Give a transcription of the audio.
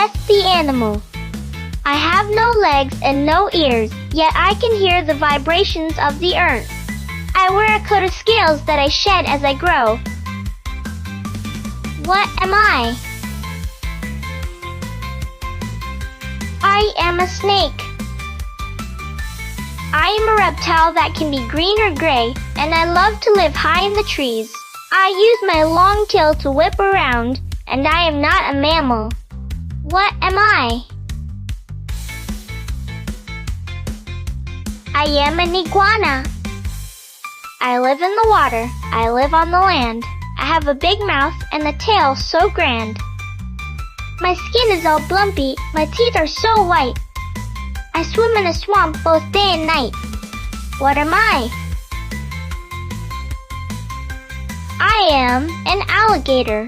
Guess the animal. I have no legs and no ears, yet I can hear the vibrations of the earth. I wear a coat of scales that I shed as I grow. What am I? I am a snake. I am a reptile that can be green or gray, and I love to live high in the trees. I use my long tail to whip around, and I am not a mammal. What am I? I am an iguana. I live in the water. I live on the land. I have a big mouth and a tail so grand. My skin is all blumpy. My teeth are so white. I swim in a swamp both day and night. What am I? I am an alligator.